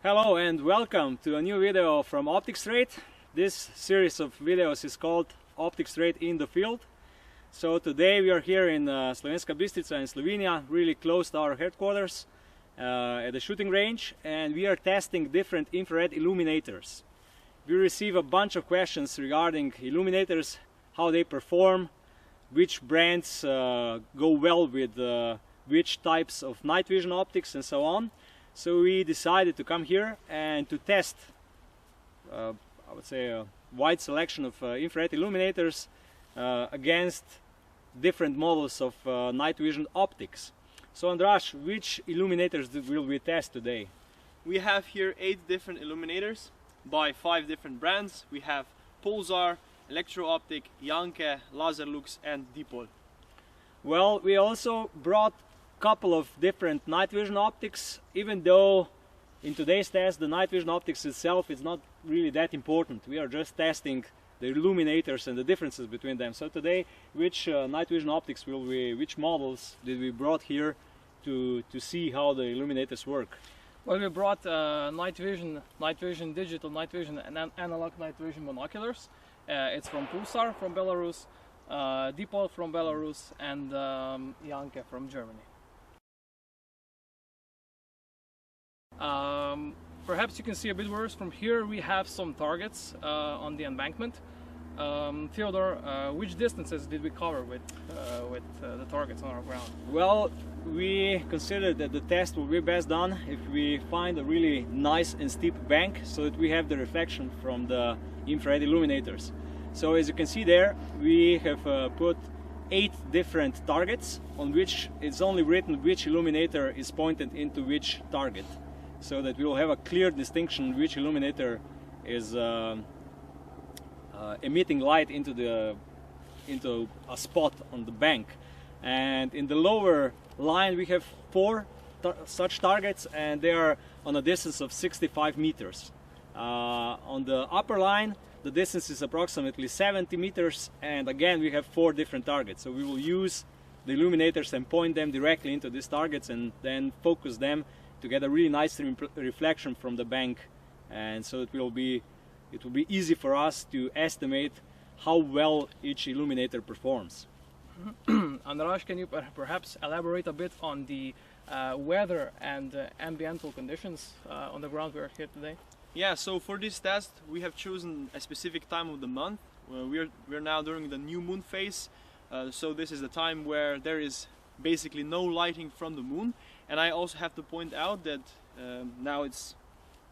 Hello and welcome to a new video from OpticStraight. This series of videos is called OpticStraight in the field. So today we are here in Slovenska Bistrica in Slovenia, really close to our headquarters at the shooting range, and we are testing different infrared illuminators. We receive a bunch of questions regarding illuminators, how they perform, which brands go well with which types of night vision optics and so on. So we decided to come here and to test, I would say, a wide selection of infrared illuminators against different models of night vision optics. So Andras, which illuminators will we test today? We have here 8 different illuminators by 5 different brands. We have Pulsar, ElectroOptic, Janke, Laserlux and Dipol. Well, we also brought couple of different night vision optics, even though in today's test the night vision optics itself is not really that important. We are just testing the illuminators and the differences between them. So today, which night vision optics which models did we brought here to see how the illuminators work? Well, we brought night vision, digital night vision and analog night vision binoculars. It's from Pulsar from Belarus, Dipol from Belarus and Janke from Germany. Perhaps you can see a bit worse from here. We have some targets on the embankment. Theodore, which distances did we cover with the targets on our ground? Well, we considered that the test will be best done if we find a really nice and steep bank so that we have the reflection from the infrared illuminators. So as you can see there, we have put 8 different targets on which it's only written which illuminator is pointed into which target, so that we will have a clear distinction which illuminator is emitting light into a spot on the bank. And in the lower line we have 4 such targets, and they are on a distance of 65 meters. On the upper line the distance is approximately 70 meters, and again we have 4 different targets. So we will use the illuminators and point them directly into these targets and then focus them to get a really nice reflection from the bank, and so it will be easy for us to estimate how well each illuminator performs. Andras, can you perhaps elaborate a bit on the weather and ambiental conditions on the ground we are here today? Yeah, so for this test we have chosen a specific time of the month. We're now during the new moon phase, so this is the time where there is basically no lighting from the moon. And I also have to point out that now it's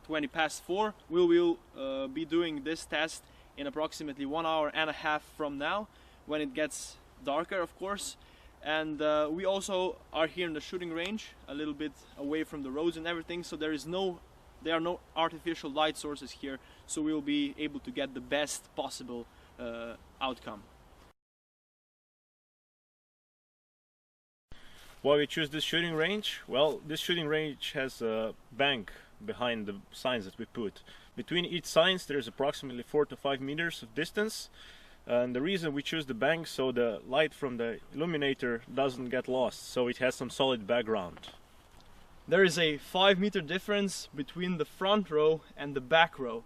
20 past 4. We will be doing this test in approximately 1.5 hours from now, when it gets darker, of course. And we also are here in the shooting range, a little bit away from the roads and everything, so there are no artificial light sources here, so we will be able to get the best possible outcome. Why we choose this shooting range? Well, this shooting range has a bank behind the signs that we put. Between each signs there is approximately 4 to 5 meters of distance, and the reason we choose the bank so the light from the illuminator doesn't get lost, so it has some solid background. There is a 5-meter difference between the front row and the back row,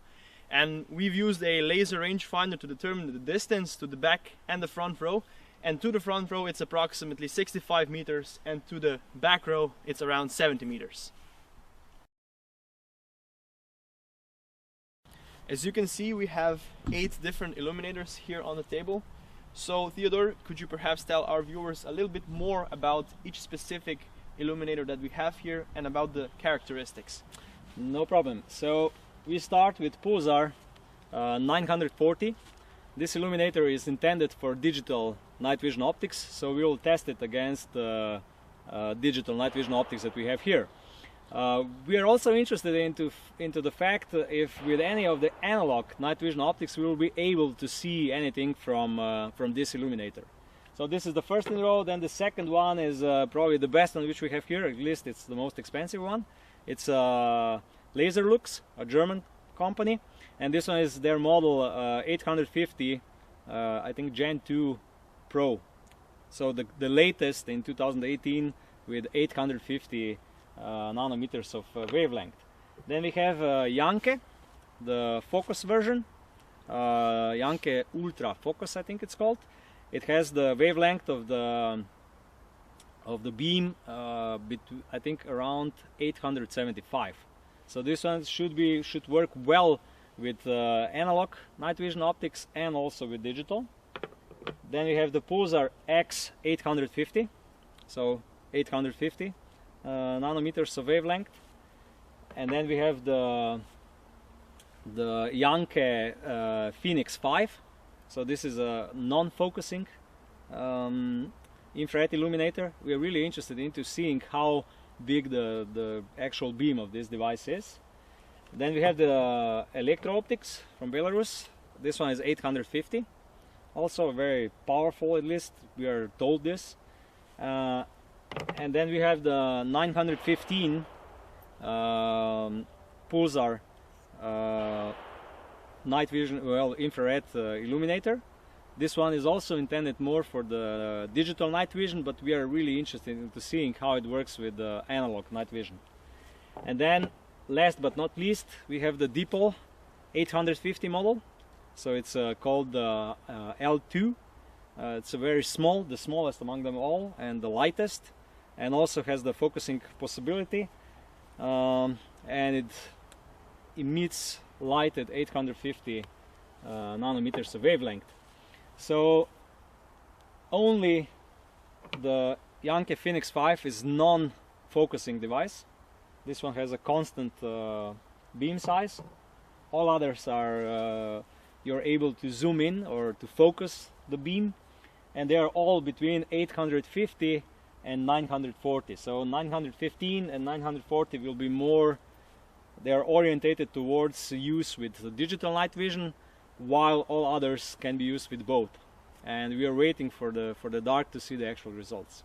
and we've used a laser rangefinder to determine the distance to the back and the front row. And to the front row it's approximately 65 meters, and to the back row it's around 70 meters. As you can see, we have 8 different illuminators here on the table. So Theodore, could you perhaps tell our viewers a little bit more about each specific illuminator that we have here and about the characteristics? No problem. So we start with Pulsar 940. This illuminator is intended for digital night vision optics, so we will test it against digital night vision optics that we have here. We are also interested into the fact if with any of the analog night vision optics we will be able to see anything from this illuminator. So this is the first in the row. Then the second one is probably the best one which we have here, at least it's the most expensive one. It's Laserlux, a German company, and this one is their model 850, I think Gen 2 Pro. So the latest in 2018 with 850 nanometers of wavelength. Then we have Janke, the focus version, Janke Ultra Focus, I think it's called. It has the wavelength of the beam I think around 875. So this one should work well with analog night vision optics and also with digital. Then we have the Pulsar X850, so 850 nanometers of wavelength. And then we have the Janke Phoenix 5. So this is a non-focusing infrared illuminator. We are really interested into seeing how big the actual beam of this device is. Then we have the ElectroOptics from Belarus. This one is 850. Also very powerful, at least we are told this. And then we have the 915 Pulsar night vision, well, infrared illuminator. This one is also intended more for the digital night vision, but we are really interested into seeing how it works with the analog night vision. And then, last but not least, we have the Dipol 850 model. So it's called L2. It's a very small, the smallest among them all, and the lightest, and also has the focusing possibility. And it emits light at 850 nanometers of wavelength. So only the Janke Phoenix 5 is non-focusing device. This one has a constant beam size. All others are you're able to zoom in or to focus the beam, and they are all between 850 and 940. So 915 and 940 will be more, they are orientated towards use with the digital night vision, while all others can be used with both. And we are waiting for the dark to see the actual results.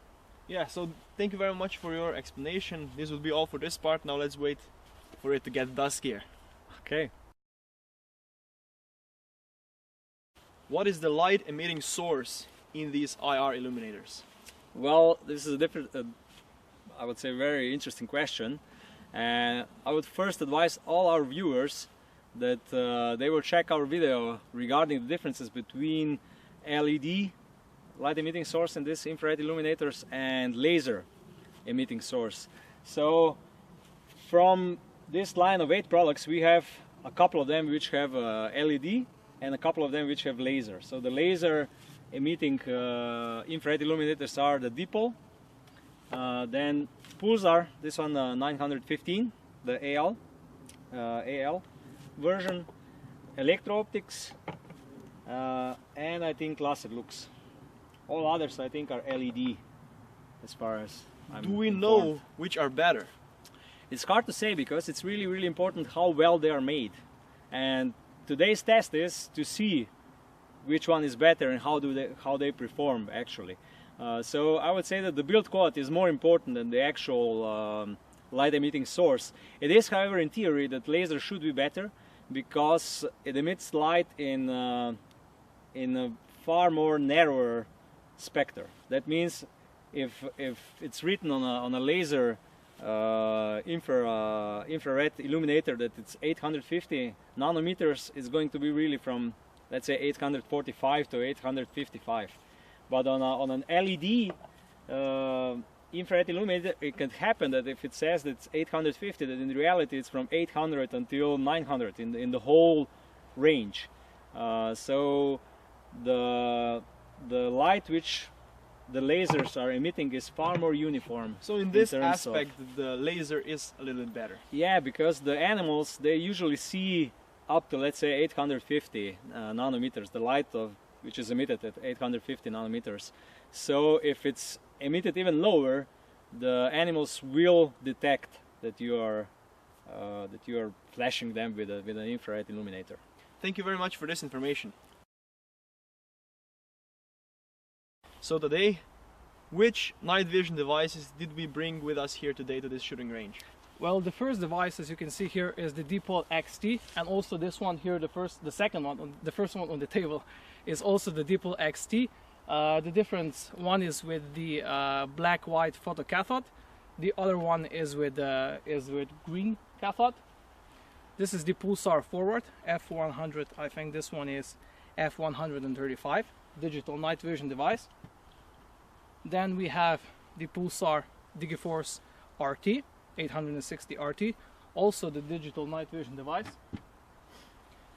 Yeah, so thank you very much for your explanation. This will be all for this part. Now let's wait for it to get duskier. Okay. What is the light emitting source in these IR illuminators? Well, this is a different, I would say, very interesting question. And I would first advise all our viewers that they will check our video regarding the differences between LED, light emitting source in this infrared illuminators, and laser emitting source. So from this line of 8 products, we have a couple of them which have LED and a couple of them which have laser. So the laser emitting infrared illuminators are the Dipol, then Pulsar, this one 915, the AL version, ElectroOptics, and I think Laser Lux. All others I think are LED, as far as I'm Do we informed. know which are better? It's hard to say because it's really important how well they are made. And today's test is to see which one is better and how they perform actually. So I would say that the build quality is more important than the actual light emitting source. It is, however, in theory that laser should be better because it emits light in a far more narrower spectrum. That means if it's written on a laser infrared illuminator that it's 850 nanometers, it's going to be really from, let's say, 845 to 855. But on an LED infrared illuminator, it can happen that if it says that it's 850, that in reality it's from 800 until 900 in the whole range. So the light which the lasers are emitting is far more uniform. So in this terms aspect, the laser is a little bit better. Yeah, because the animals, they usually see up to, let's say, 850 nanometers, the light which is emitted at 850 nanometers. So if it's emitted even lower, the animals will detect that you are flashing them with an infrared illuminator. Thank you very much for this information. So today, which night vision devices did we bring with us here today to this shooting range? Well, the first device, as you can see here, is the Dipol XT, and also this one here, the first one on the table, is also the Dipol XT. The difference, one is with the black-white photocathode, the other one is with green cathode. This is the Pulsar forward F100. I think this one is F135 digital night vision device. Then we have the Pulsar Digiforce RT 860 RT, also the digital night vision device.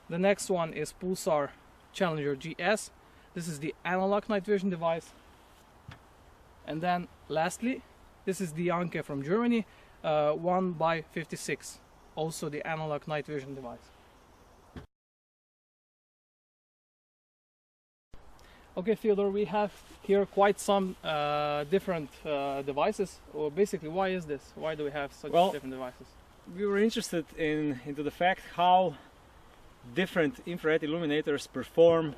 The next one is Pulsar Challenger GS. This is the analog night vision device. And then lastly, this is the Janke from Germany, 1x56, also the analog night vision device. Okay, Theodore, we have here quite some different devices. Well, basically, why is this? Why do we have such different devices? We were interested into the fact how different infrared illuminators perform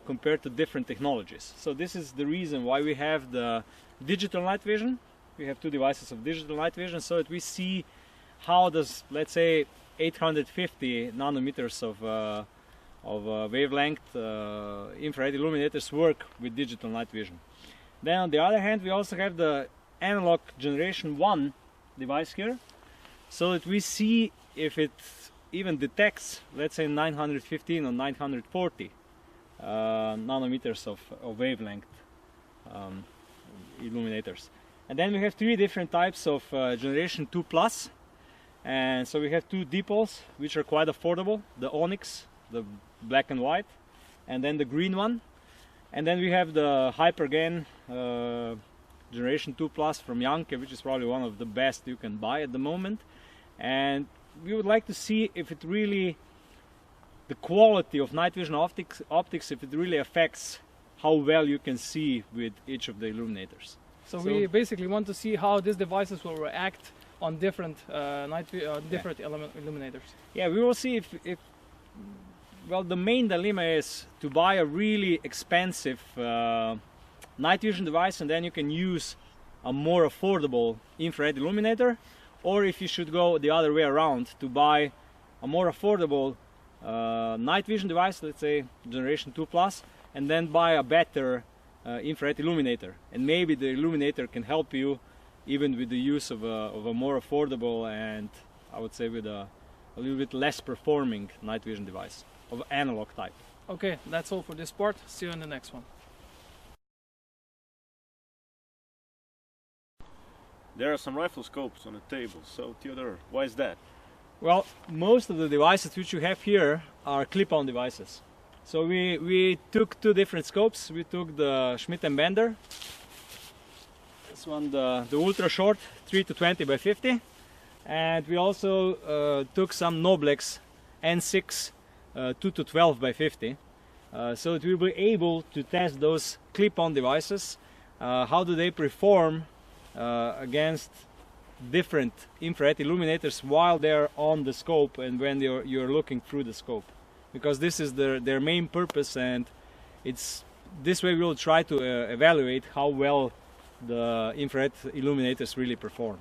compared to different technologies. So this is the reason why we have the digital night vision. We have two devices of digital night vision, so that we see how does, let's say, 850 nanometers of wavelength infrared illuminators work with digital night vision. Then on the other hand, we also have the analog generation 1 device here, so that we see if it even detects, let's say, 915 or 940 nanometers of wavelength illuminators. And then we have three different types of generation 2 plus, and so we have two dipols which are quite affordable, the onyx, the black and white, and then the green one. And then we have the hypergain generation 2 plus from Janke, which is probably one of the best you can buy at the moment. And we would like to see if it really, the quality of night vision optics, if it really affects how well you can see with each of the illuminators. So we basically want to see how these devices will react on different illuminators. Yeah, we will see if well, the main dilemma is to buy a really expensive night vision device and then you can use a more affordable infrared illuminator, or if you should go the other way around, to buy a more affordable night vision device, let's say generation 2 plus, and then buy a better infrared illuminator, and maybe the illuminator can help you even with the use of a more affordable and, I would say, with a little bit less performing night vision device of analog type. Okay, that's all for this part. See you in the next one. There are some riflescopes on the table, so Theodore, why is that? Well, most of the devices which you have here are clip-on devices. So we took two different scopes. We took the Schmidt & Bender, this one the ultra short 3 to 20 by 50, and we also took some Noblex N6 2 to 12 by 50, so that we were able to test those clip-on devices. How do they perform against different infrared illuminators while they're on the scope and when you're looking through the scope, because this is their main purpose, and it's this way we'll try to evaluate how well the infrared illuminators really perform.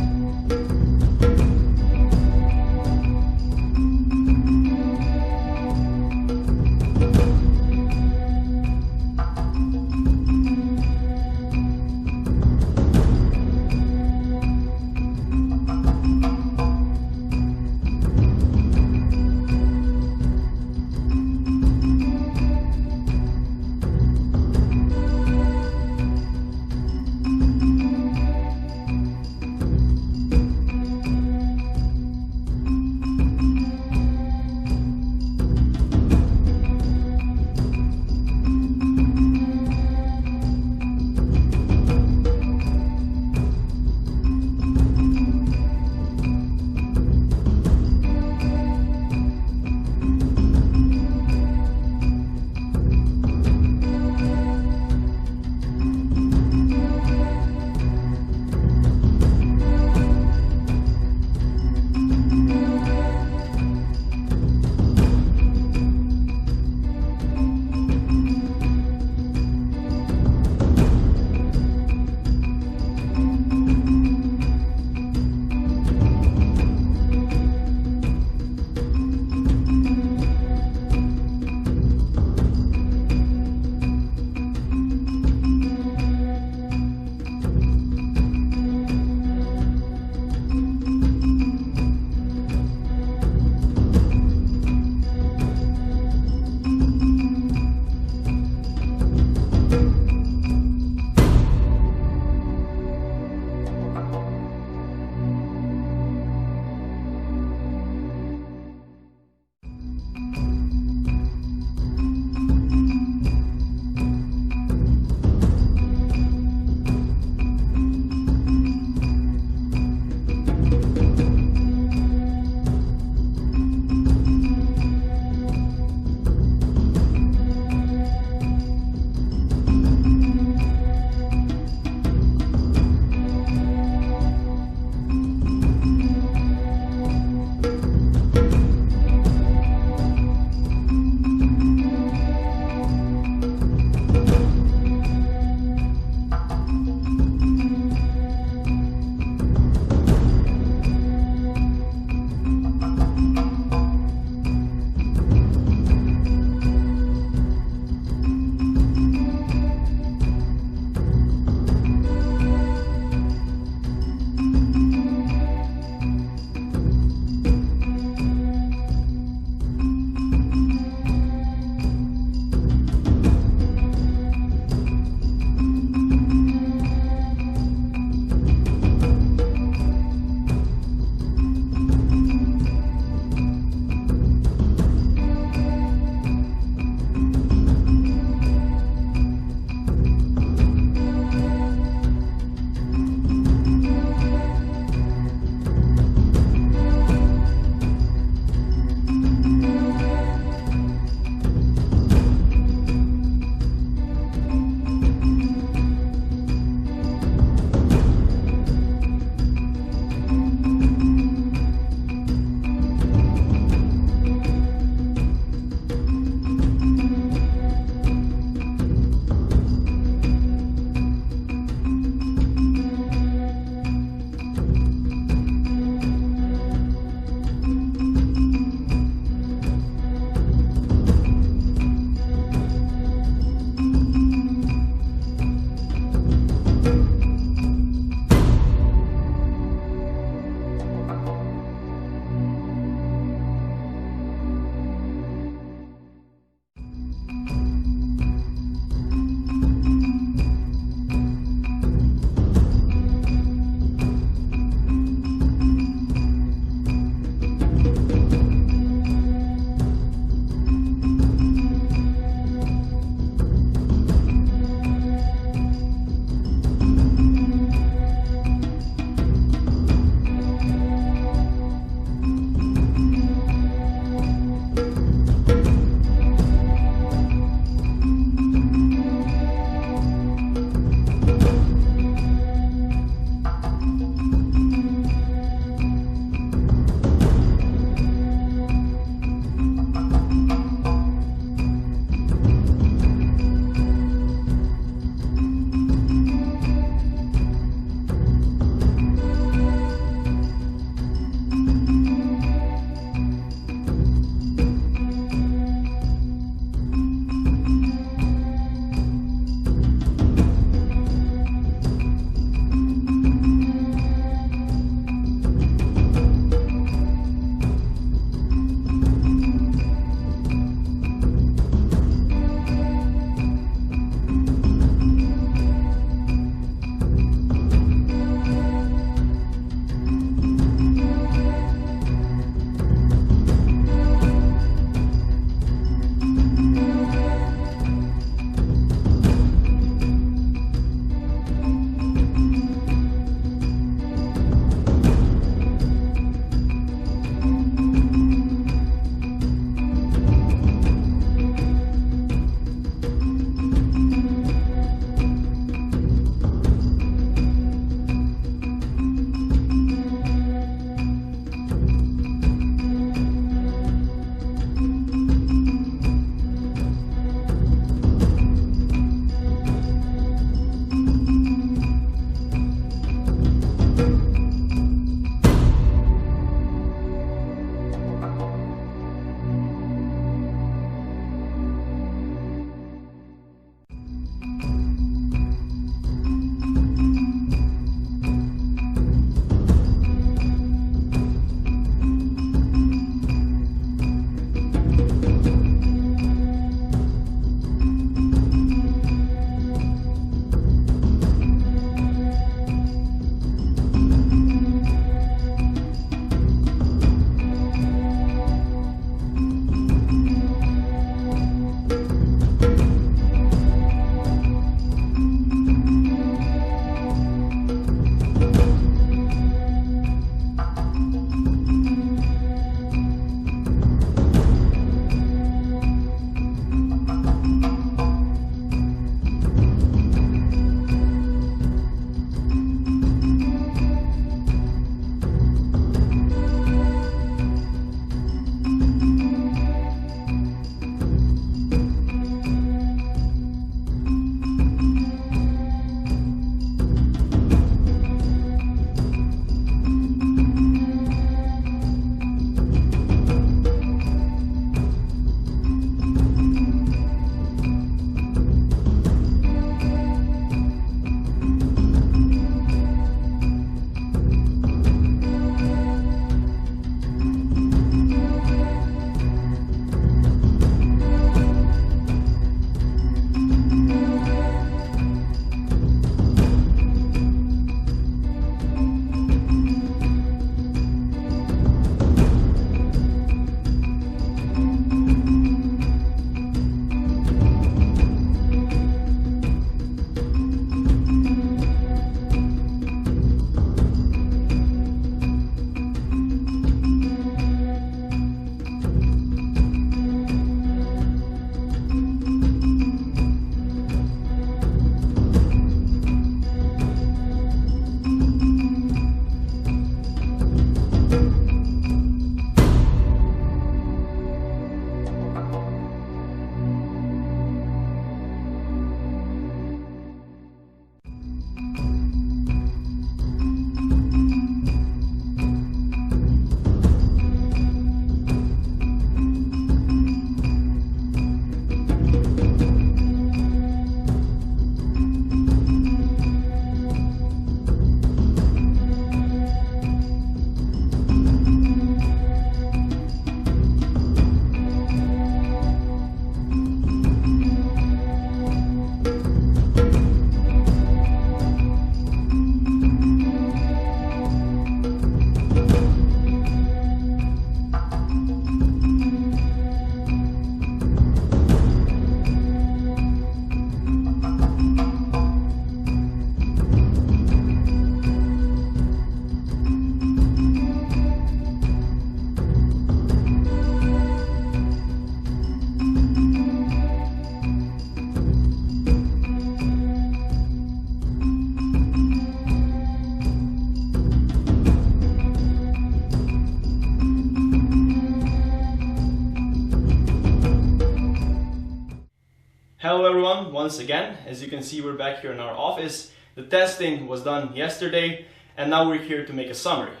once again. As you can see, we're back here in our office. The testing was done yesterday, and now we're here to make a summary.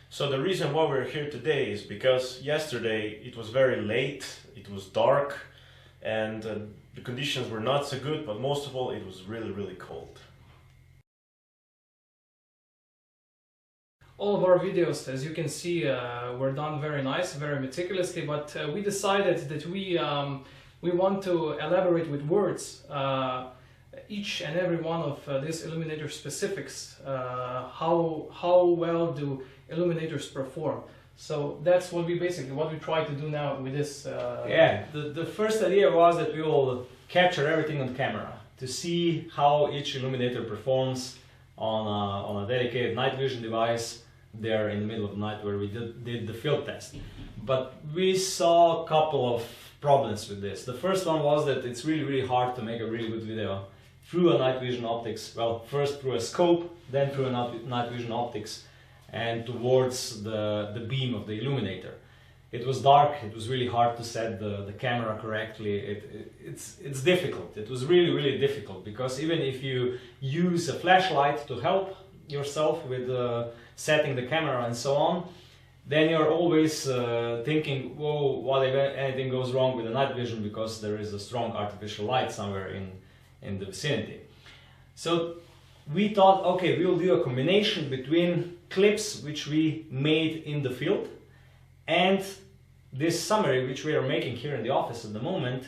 So the reason why we're here today is because yesterday it was very late, it was dark, and the conditions were not so good, but most of all it was really cold. All of our videos, as you can see, were done very nice, very meticulously, but we decided that we want to elaborate with words each and every one of these illuminator specifics. How well do illuminators perform? So that's what we try to do now with this. Yeah, the first idea was that we will capture everything on camera to see how each illuminator performs on a dedicated night vision device there in the middle of the night where we did the field test. But we saw a couple of problems with this. The first one was that it's really hard to make a really good video through a night vision optics. Well, first through a scope, then through a night vision optics, and towards the beam of the illuminator. It was dark, it was really hard to set the camera correctly. It's difficult. It was really difficult, because even if you use a flashlight to help yourself with setting the camera and so on, then you're always thinking, whoa, what if anything goes wrong with the night vision, because there is a strong artificial light somewhere in the vicinity. So we thought, okay, we'll do a combination between clips which we made in the field and this summary which we are making here in the office at the moment,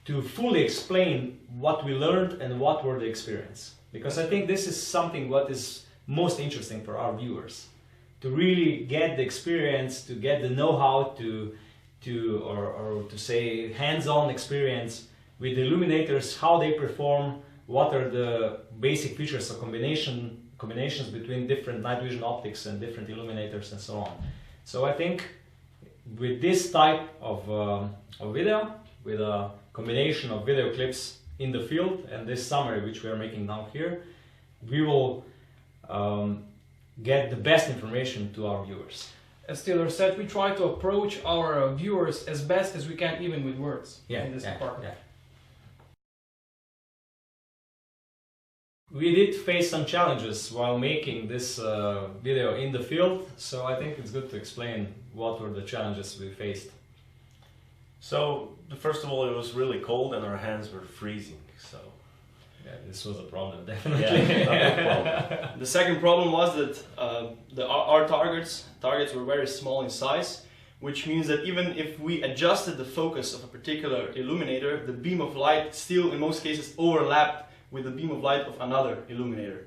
to fully explain what we learned and what were the experience. Because I think this is something what is most interesting for our viewers, to really get the experience, to get the know-how, to say hands-on experience with the illuminators, how they perform, what are the basic features of combinations between different night vision optics and different illuminators and so on. So I think with this type of video, with a combination of video clips in the field and this summary which we are making now here, we will get the best information to our viewers. As Taylor said, we try to approach our viewers as best as we can, even with words, in this department. Yeah. We did face some challenges while making this video in the field, so I think it's good to explain what were the challenges we faced. So, first of all, it was really cold and our hands were freezing, so... Yeah, this was a problem, definitely. Yeah, a big problem. The second problem was that our targets were very small in size, which means that even if we adjusted the focus of a particular illuminator, the beam of light still in most cases overlapped with the beam of light of another illuminator.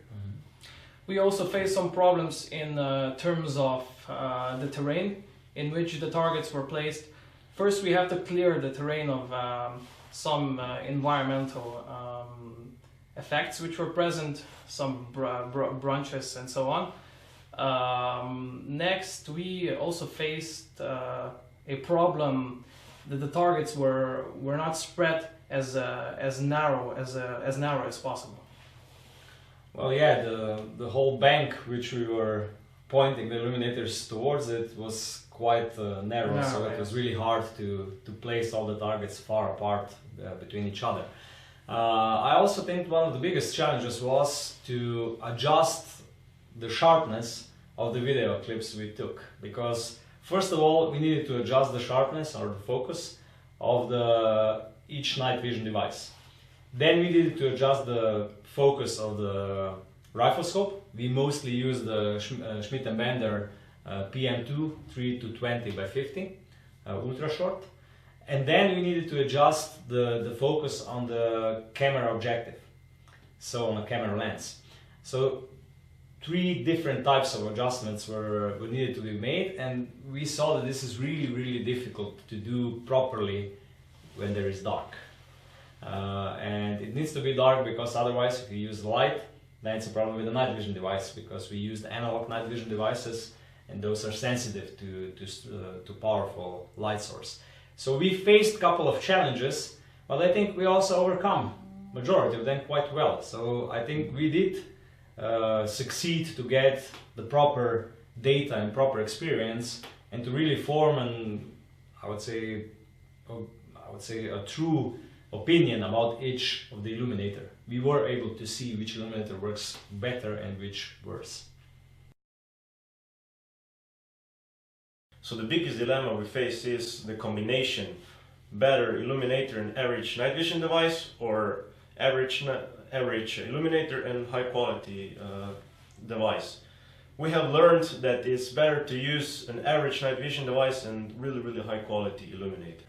We also faced some problems in terms of the terrain in which the targets were placed. First, we have to clear the terrain of some environmental effects which were present, some branches and so on. Next, we also faced a problem that the targets were not spread as narrow as possible. Well, yeah, the whole bank which we were pointing the illuminators towards, it was quite narrow, so it was really hard to place all the targets far apart between each other. I also think one of the biggest challenges was to adjust the sharpness of the video clips we took, because first of all we needed to adjust the sharpness or the focus of each night vision device. Then we needed to adjust the focus of the riflescope. We mostly use the Schmidt & Bender PM2 3-20 by 50 ultra short. And then we needed to adjust the focus on the camera objective, so on a camera lens. So 3 different types of adjustments were needed to be made, and we saw that this is really difficult to do properly when there is dark. And it needs to be dark, because otherwise if you use light, then it's a problem with the night vision device, because we used analog night vision devices and those are sensitive to powerful light source. So we faced a couple of challenges, but I think we also overcome majority of them quite well. So I think we did succeed to get the proper data and proper experience, and to really form I would say a true opinion about each of the illuminator. We were able to see which illuminator works better and which worse. So the biggest dilemma we face is the combination better illuminator and average night vision device, or average illuminator and high quality device. We have learned that it's better to use an average night vision device and really high quality illuminator.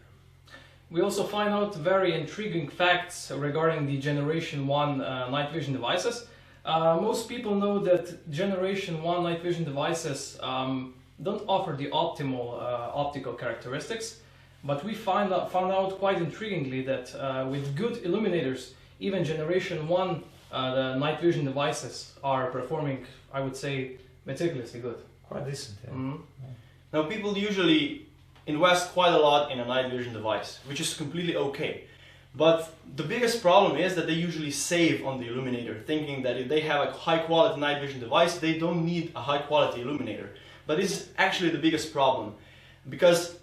We also find out very intriguing facts regarding the Generation 1 night vision devices. Most people know that Generation 1 night vision devices don't offer the optimal optical characteristics, but we found out quite intriguingly that with good illuminators, even Generation 1 the night vision devices are performing, I would say, meticulously good. Quite decent, yeah. Mm-hmm. Now, people usually invest quite a lot in a night vision device, which is completely okay. But the biggest problem is that they usually save on the illuminator, thinking that if they have a high quality night vision device, they don't need a high quality illuminator. But this is actually the biggest problem, because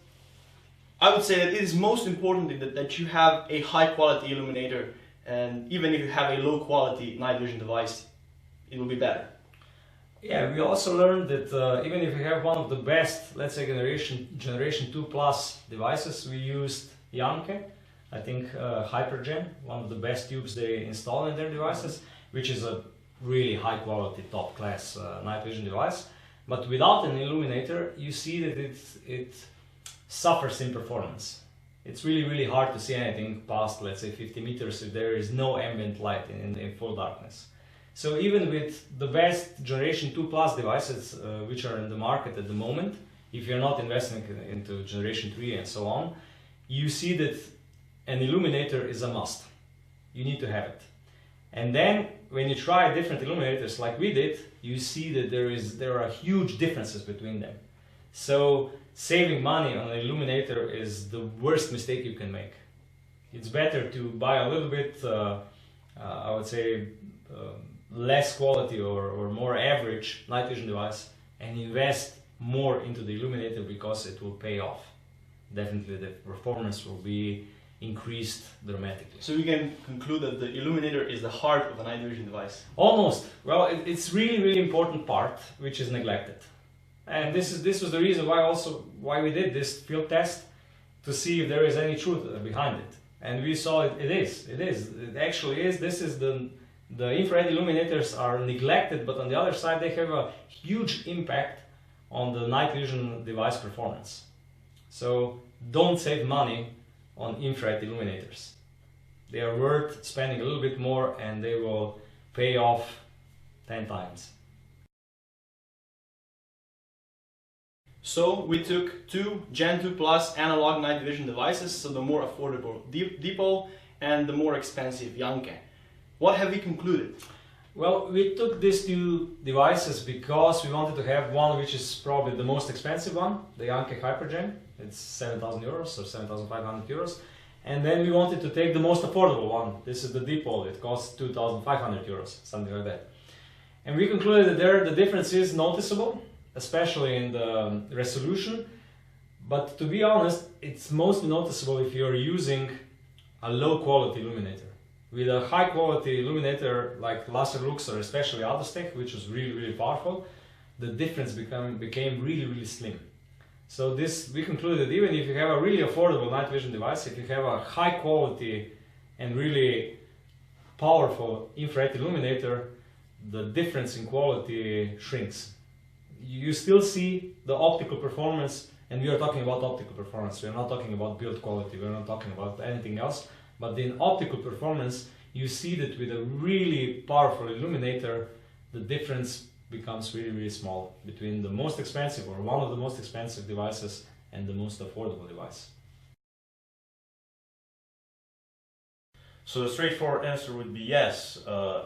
I would say that it is most important that you have a high quality illuminator, and even if you have a low quality night vision device, it will be better. Yeah, we also learned that even if you have one of the best, let's say generation 2 plus devices, we used Janke, I think Hypergen, one of the best tubes they install in their devices, which is a really high quality, top class night vision device. But without an illuminator, you see that it suffers in performance. It's really hard to see anything past, let's say, 50 meters if there is no ambient light in full darkness. So even with the best Generation 2 plus devices which are in the market at the moment, if you're not investing into Generation 3 and so on, you see that an illuminator is a must. You need to have it. And then when you try different illuminators like we did, you see that there are huge differences between them. So saving money on an illuminator is the worst mistake you can make. It's better to buy a little bit, I would say, less quality or more average night vision device and invest more into the illuminator, because it will pay off. Definitely the performance will be increased dramatically. So we can conclude that the illuminator is the heart of a night vision device. Almost. Well, it's really important part which is neglected. And this was the reason why we did this field test, to see if there is any truth behind it. And we saw it actually is. This is the infrared illuminators are neglected, but on the other side they have a huge impact on the night vision device performance. So don't save money on infrared illuminators. They are worth spending a little bit more, and they will pay off 10 times. So we took two Gen 2 Plus analog night vision devices, so the more affordable Dipol and the more expensive Janke. What have we concluded? Well, we took these two devices because we wanted to have one which is probably the most expensive one, the Janke Hypergen. It's 7,000 euros or 7,500 euros. And then we wanted to take the most affordable one. This is the Dipol. It costs 2,500 euros, something like that. And we concluded that the difference is noticeable, especially in the resolution. But to be honest, it's mostly noticeable if you're using a low quality illuminator. With a high quality illuminator like Laserlux or especially Aldostech, which was really powerful, the difference became really slim. So we concluded that even if you have a really affordable night vision device, if you have a high quality and really powerful infrared illuminator, the difference in quality shrinks. You still see the optical performance, and we are talking about optical performance, we are not talking about build quality, we are not talking about anything else, but in optical performance you see that with a really powerful illuminator the difference becomes really small between the most expensive or one of the most expensive devices and the most affordable device. So the straightforward answer would be yes,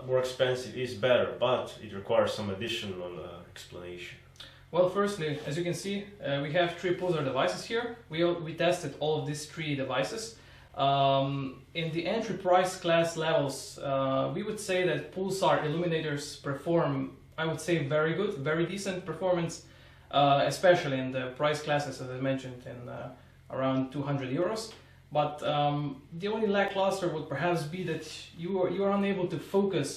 more expensive is better, but it requires some additional explanation. Well, firstly, as you can see, we have three Pulsar devices here. We tested all of these three devices. In the entry price class levels, we would say that Pulsar illuminators perform, I would say, very good, very decent performance, especially in the price classes, as I mentioned, in around 200 euros. But the only lackluster would perhaps be that you are unable to focus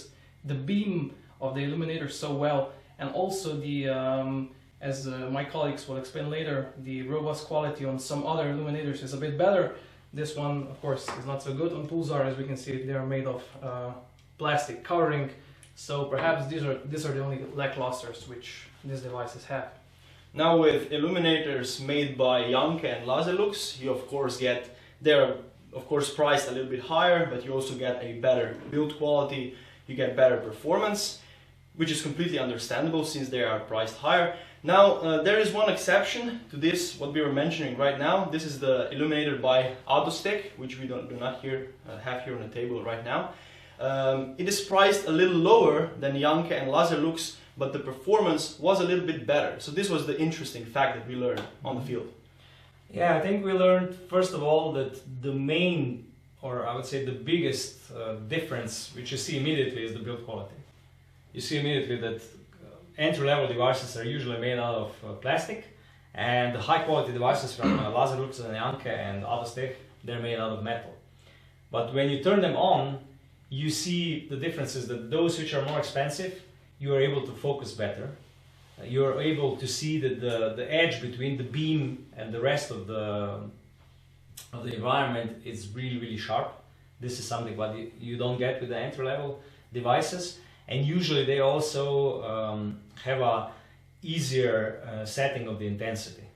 the beam of the illuminator so well, and also the as my colleagues will explain later, the robust quality on some other illuminators is a bit better. This one, of course, is not so good. On Pulsar, as we can see, they are made of plastic covering, so perhaps these are the only lacklusters which these devices have. Now with illuminators made by Janke and Laserlux, you of course get, they're of course priced a little bit higher, but you also get a better build quality, you get better performance, which is completely understandable since they are priced higher. Now there is one exception to this, what we were mentioning right now. This is the illuminator by Autostick, which we do not have here on the table right now. It is priced a little lower than Janke and Laserlux, but the performance was a little bit better. So this was the interesting fact that we learned on the field. Yeah, I think we learned first of all that the main, or I would say the biggest difference which you see immediately is the build quality. You see immediately that entry-level devices are usually made out of plastic, and the high-quality devices from Laserlux and Janke and Autostick, they're made out of metal. But when you turn them on, you see the differences that those which are more expensive, you are able to focus better. You are able to see that the edge between the beam and the rest of the environment is really, really sharp. This is something what you don't get with the entry-level devices. And usually they also have a easier setting of the intensity.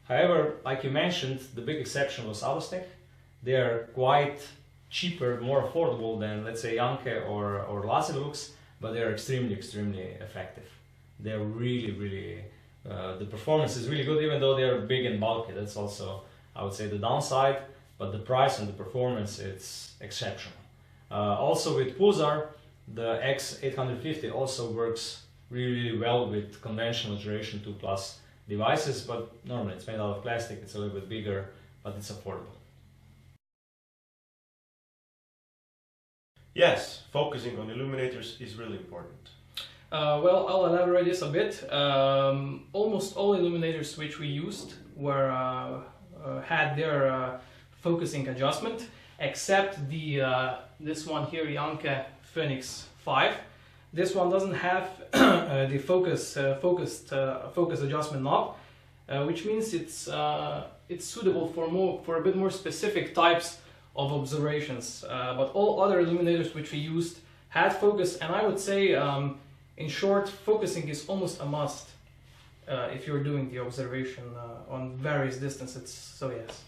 However, like you mentioned, the big exception was Autostick. They are quite cheaper, more affordable than, let's say, Janke or Laserlux, but they are extremely, extremely effective. They're really, really, the performance is really good, even though they are big and bulky. That's also, I would say, the downside, but the price and the performance, it's exceptional. Also with Pulsar, the X850 also works really, really well with conventional Generation 2 Plus devices, but normally it's made out of plastic, it's a little bit bigger, but it's affordable. Yes, focusing on illuminators is really important. Well, I'll elaborate this a bit. Almost all illuminators which we used had their focusing adjustment, except this one here, Janke Phoenix 5. This one doesn't have the focus adjustment knob, which means it's suitable for a bit more specific types of observations. But all other illuminators which we used had focus, and I would say, in short, focusing is almost a must if you're doing the observation on various distances. So yes.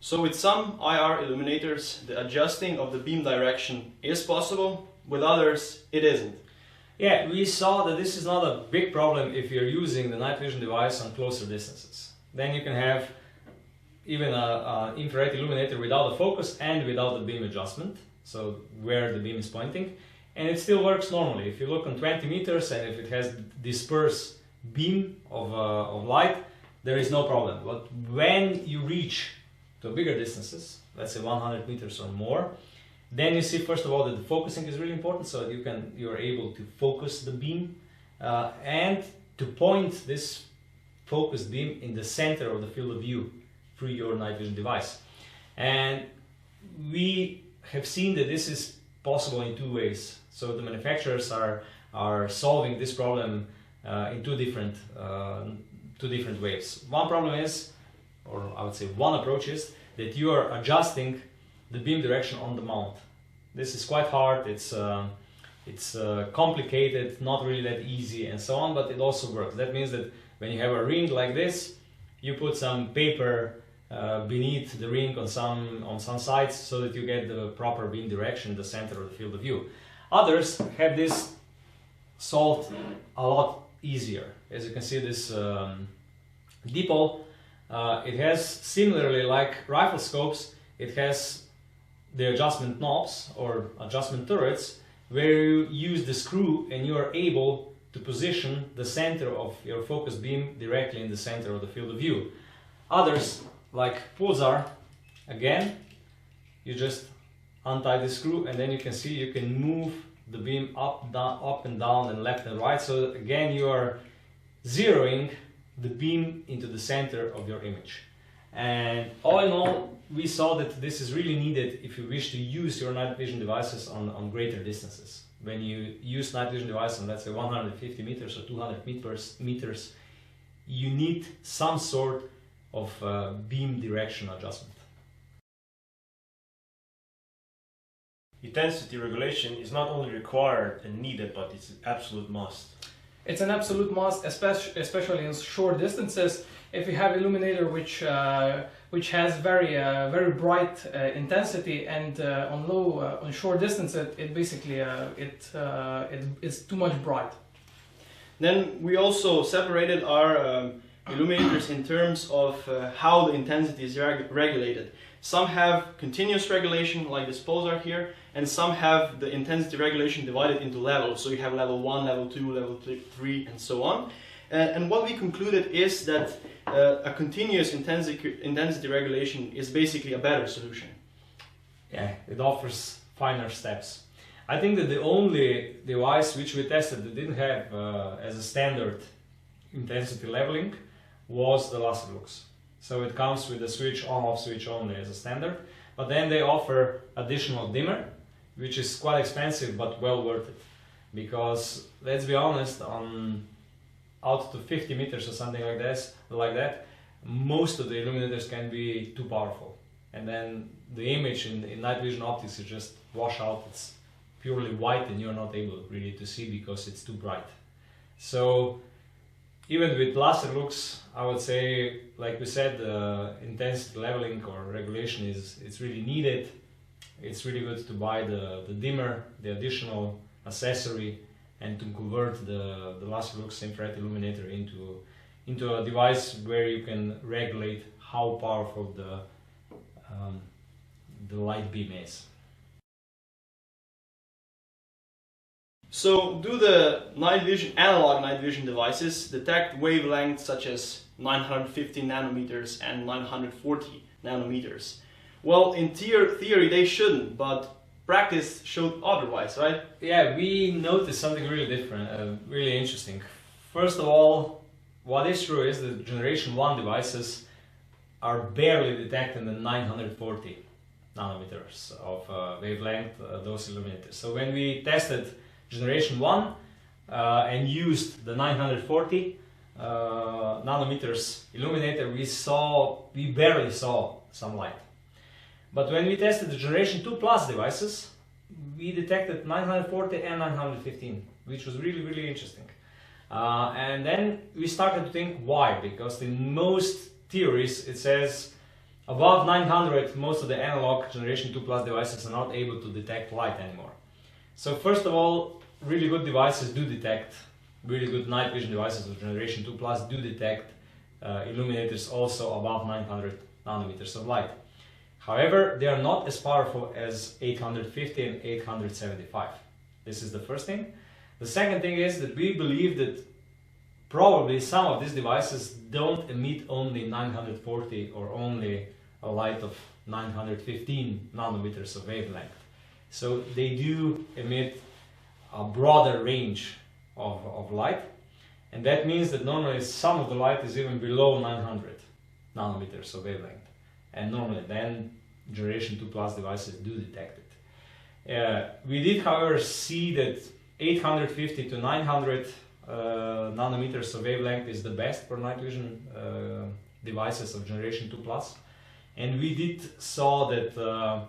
So with some IR illuminators, the adjusting of the beam direction is possible, with others it isn't. Yeah, we saw that this is not a big problem if you're using the night vision device on closer distances. Then you can have even an infrared illuminator without a focus and without the beam adjustment, so where the beam is pointing, and it still works normally. If you look on 20 meters and if it has dispersed beam of light, there is no problem. But when you reach to bigger distances, let's say 100 meters or more, then you see first of all that the focusing is really important, so that you're able to focus the beam and to point this focused beam in the center of the field of view through your night vision device. And we have seen that this is possible in two ways. So the manufacturers are solving this problem in two different ways. One problem is, or I would say one approach is, that you are adjusting the beam direction on the mount. This is quite hard, it's complicated, not really that easy and so on, but it also works. That means that when you have a ring like this, you put some paper beneath the ring on some sides so that you get the proper beam direction in the center of the field of view. Others have this solved a lot easier. As you can see, this Dipol, it has similarly like riflescopes, it has the adjustment knobs or adjustment turrets where you use the screw and you are able to position the center of your focus beam directly in the center of the field of view. Others, like Pulsar, again, you just untie the screw and then you can see you can move the beam up and down and left and right. So again, you are zeroing the beam into the center of your image. And all in all, we saw that this is really needed if you wish to use your night vision devices on greater distances. When you use night vision device on, let's say, 150 meters or 200 meters, you need some sort of beam direction adjustment. Intensity regulation is not only required and needed, but it's an absolute must. It's an absolute must, especially in short distances. If you have illuminator which has very bright intensity, and on short distance it basically it's too much bright. Then we also separated our illuminators in terms of how the intensity is regulated. Some have continuous regulation, like this Pulsar here, and some have the intensity regulation divided into levels. So you have level 1, level 2, level 3, and so on. And what we concluded is that a continuous intensity regulation is basically a better solution. Yeah, it offers finer steps. I think that the only device which we tested that didn't have as a standard intensity leveling was the LaserLux. So it comes with a switch on-off switch only as a standard, but then they offer additional dimmer, which is quite expensive but well worth it, because let's be honest, on out to 50 meters or something like that, most of the illuminators can be too powerful, and then the image in night vision optics is just wash out. It's purely white and you're not able really to see because it's too bright. So even with LaserLux, I would say, like we said, intensity leveling or regulation it's really needed. It's really good to buy the dimmer, the additional accessory, and to convert the LaserLux infrared illuminator into a device where you can regulate how powerful the light beam is. So do the analog night vision devices detect wavelengths such as 950 nanometers and 940 nanometers? Well, in theory they shouldn't, but practice showed otherwise, right? Yeah, we noticed something really different, really interesting. First of all, what is true is that generation 1 devices are barely detecting the 940 nanometers of wavelength, those illuminators. So when we tested generation 1 and used the 940 nanometers illuminator, we barely saw some light. But when we tested the generation 2 plus devices, we detected 940 and 915, which was really interesting. And then we started to think why, because in most theories it says above 900 most of the analog generation 2 plus devices are not able to detect light anymore. So first of all, really good devices do detect, really good night vision devices of generation 2 plus do detect illuminators also above 900 nanometers of light. However, they are not as powerful as 850 and 875. This is the first thing. The second thing is that we believe that probably some of these devices don't emit only 940 or only a light of 915 nanometers of wavelength. So they do emit a broader range of light, and that means that normally some of the light is even below 900 nanometers of wavelength. And normally then generation 2 plus devices do detect it. We did however see that 850 to 900 nanometers of wavelength is the best for night vision devices of generation 2 plus, and we did saw that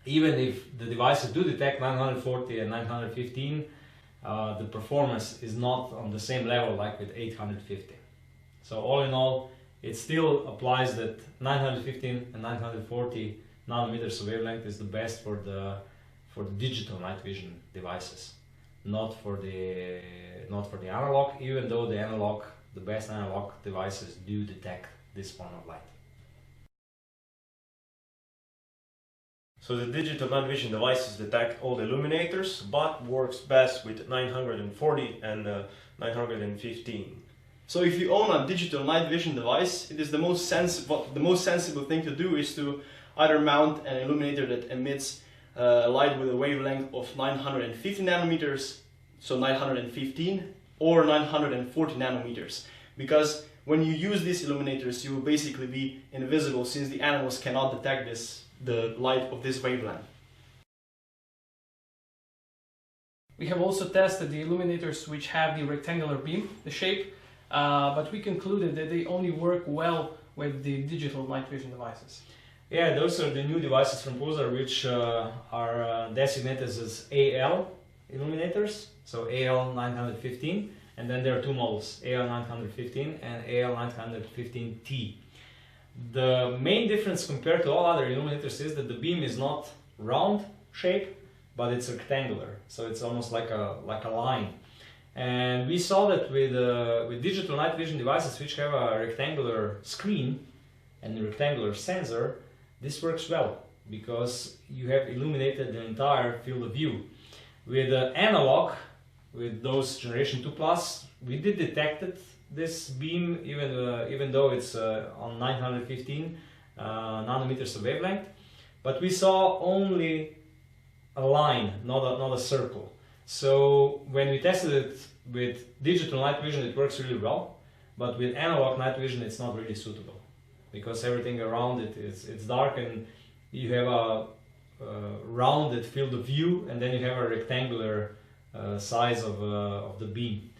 even if the devices do detect 940 and 915, the performance is not on the same level like with 850. So all in all, it still applies that 915 and 940 nanometers of wavelength is the best for the digital night vision devices, not for the analog, even though the best analog devices do detect this form of light. So the digital night vision devices detect all the illuminators, but works best with 940 and 915. So if you own a digital night vision device, it is the most sensible thing to do is to either mount an illuminator that emits light with a wavelength of 950 nanometers, so 915, or 940 nanometers. because when you use these illuminators, you will basically be invisible since the animals cannot detect the light of this wavelength. We have also tested the illuminators which have the rectangular beam, the shape, but we concluded that they only work well with the digital night vision devices. Yeah, those are the new devices from Pulsar, which are designated as AL illuminators, so AL915, and then there are two models, AL915 and AL915T. The main difference compared to all other illuminators is that the beam is not round shape, but it's rectangular, so it's almost like a line. And we saw that with digital night vision devices which have a rectangular screen and a rectangular sensor, this works well because you have illuminated the entire field of view. With analog, with those generation 2+, we did detect this beam even though it's on 915 nanometers of wavelength, but we saw only a line, not a circle. So when we tested it with digital night vision, it works really well, but with analog night vision, it's not really suitable because everything around it it's dark, and you have a rounded field of view, and then you have a rectangular size of the beam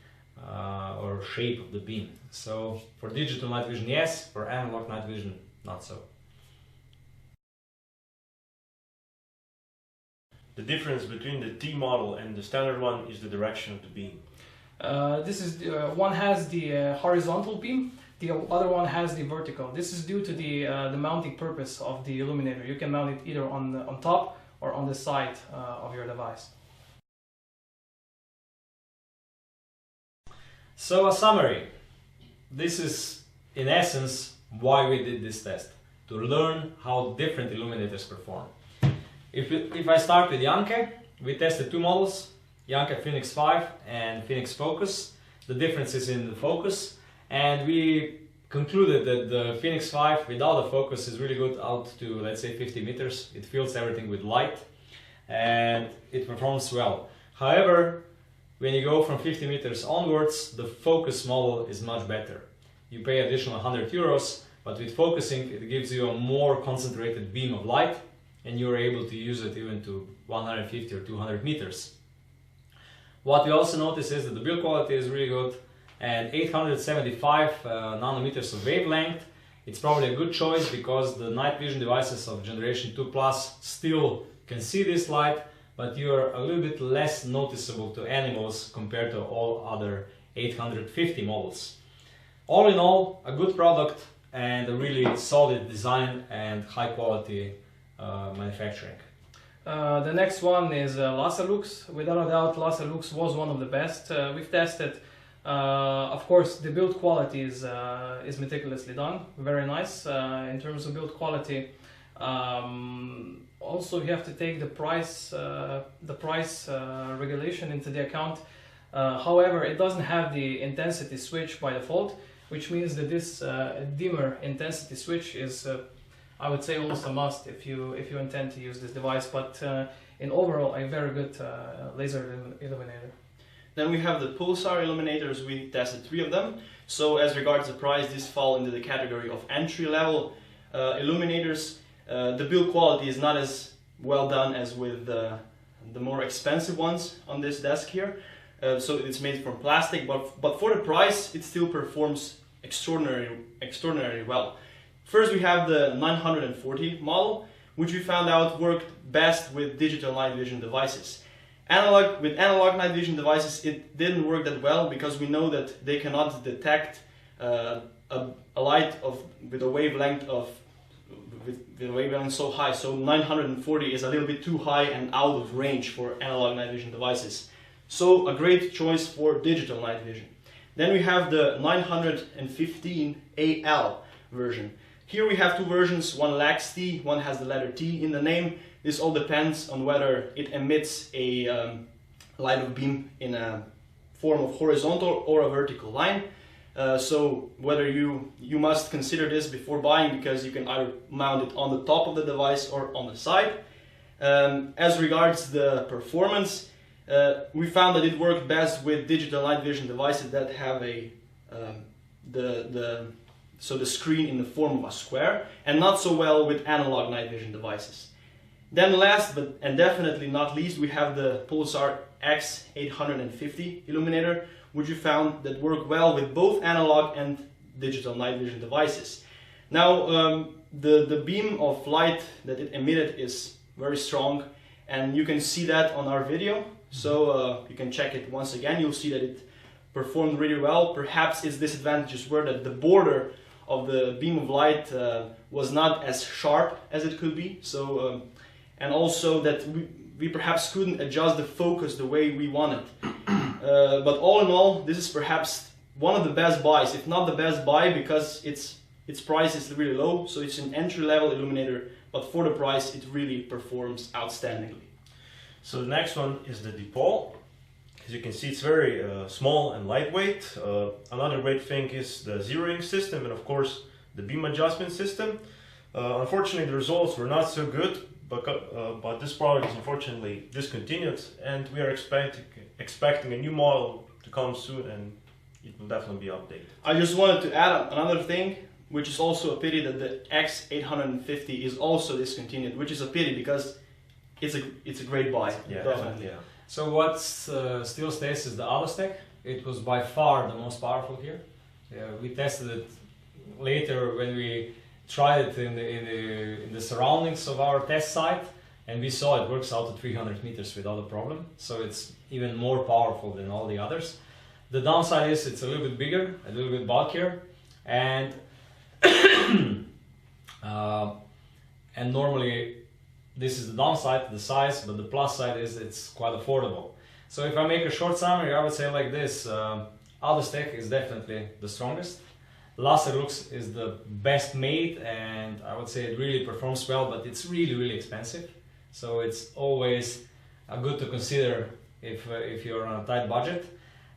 or shape of the beam. So for digital night vision, yes; for analog night vision, not so. The difference between the T model and the standard one is the direction of the beam. This is one has the horizontal beam, the other one has the vertical. This is due to the mounting purpose of the illuminator. You can mount it either on top or on the side of your device. So a summary. This is in essence why we did this test, to learn how different illuminators perform. If I start with Janke, we tested two models, Janke Phoenix 5 and Phoenix Focus. The difference is in the focus, and we concluded that the Phoenix 5 without the focus is really good out to, let's say, 50 meters. It fills everything with light and it performs well. However, when you go from 50 meters onwards, the focus model is much better. You pay additional 100 euros, but with focusing it gives you a more concentrated beam of light, and you're able to use it even to 150 or 200 meters. What we also notice is that the build quality is really good, and 875 nanometers of wavelength, it's probably a good choice because the night vision devices of generation 2+ still can see this light, but you're a little bit less noticeable to animals compared to all other 850 models. All in all, a good product and a really solid design and high quality manufacturing. The next one is Laserlux. Without a doubt, Laserlux was one of the best we've tested. Of course, the build quality is meticulously done, very nice in terms of build quality. Also, you have to take the price regulation into the account. However, it doesn't have the intensity switch by default, which means that this dimmer intensity switch is I would say almost a must if you intend to use this device, but in overall a very good laser illuminator. Then we have the Pulsar illuminators. We tested 3 of them. So as regards the price, these fall into the category of entry-level illuminators. The build quality is not as well done as with the more expensive ones on this desk here. So it's made from plastic, but for the price it still performs extraordinarily well. First we have the 940 model, which we found out worked best with digital night vision devices. With analog night vision devices it didn't work that well because we know that they cannot detect a light with a wavelength so high. So 940 is a little bit too high and out of range for analog night vision devices. So a great choice for digital night vision. Then we have the 915 AL version. Here we have 2 versions, one lacks T, one has the letter T in the name. This all depends on whether it emits a light of beam in a form of horizontal or a vertical line. So whether you must consider this before buying, because you can either mount it on the top of the device or on the side. As regards the performance, we found that it worked best with digital night vision devices that have a the screen in the form of a square, and not so well with analog night vision devices. Then last but and definitely not least, we have the Pulsar X850 illuminator, which we found that work well with both analog and digital night vision devices. Now the beam of light that it emitted is very strong, and you can see that on our video, so you can check it once again. You'll see that it performed really well. Perhaps its disadvantages were that the border of the beam of light was not as sharp as it could be, so and also that we perhaps couldn't adjust the focus the way we wanted. But all in all, this is perhaps one of the best buys, if not the best buy, because its price is really low, so it's an entry-level illuminator, but for the price it really performs outstandingly. So the next one is the Dipol. As you can see, it's very small and lightweight. Another great thing is the zeroing system, and of course the beam adjustment system. Unfortunately, the results were not so good, but this product is unfortunately discontinued, and we are expecting a new model to come soon, and it will definitely be updated. I just wanted to add another thing, which is also a pity, that the X850 is also discontinued, which is a pity because it's a great buy. Yeah, definitely. Yeah. So what still stays is the illuminators. It was by far the most powerful here. We tested it later when we tried it in the surroundings of our test site, and we saw it works out to 300 meters without a problem. So it's even more powerful than all the others. The downside is it's a little bit bigger, a little bit bulkier, and and normally this is the downside, the size, but the plus side is it's quite affordable. So if I make a short summary, I would say like this: illuminator is definitely the strongest. Laserlux is the best made, and I would say it really performs well, but it's really expensive. So it's always good to consider if you're on a tight budget.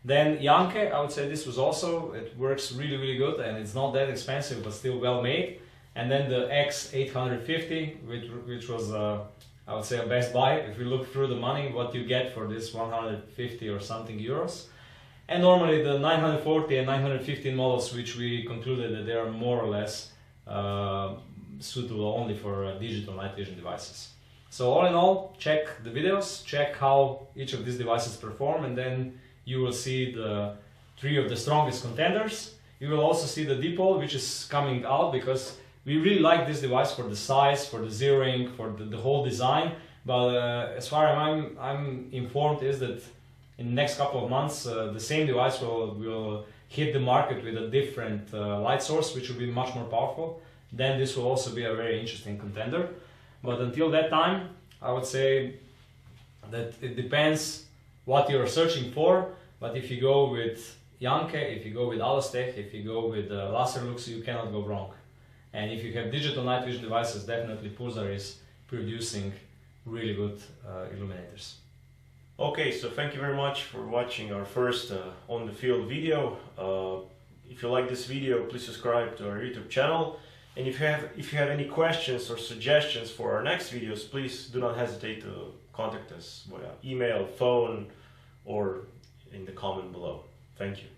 Then Janke, I would say this was also, it works really good, and it's not that expensive but still well made. And then the X850, which was I would say a best buy if you look through the money, what you get for this 150 or something euros. And normally the 940 and 915 models, which we concluded that they are more or less suitable only for digital night vision devices. So all in all, check the videos, check how each of these devices perform, and then you will see the 3 of the strongest contenders. You will also see the Dipol, which is coming out, because we really like this device for the size, for the zeroing, for the whole design. But as far as I'm informed, is that in the next couple of months, the same device will hit the market with a different light source, which will be much more powerful. Then this will also be a very interesting contender. But until that time, I would say that it depends what you're searching for. But if you go with Janke, if you go with Allostech, if you go with Laserlux, you cannot go wrong. And if you have digital night vision devices, definitely Pulsar is producing really good illuminators. Okay, so thank you very much for watching our first on the field video. If you like this video, please subscribe to our YouTube channel. And if you have any questions or suggestions for our next videos, please do not hesitate to contact us via email, phone, or in the comment below. Thank you.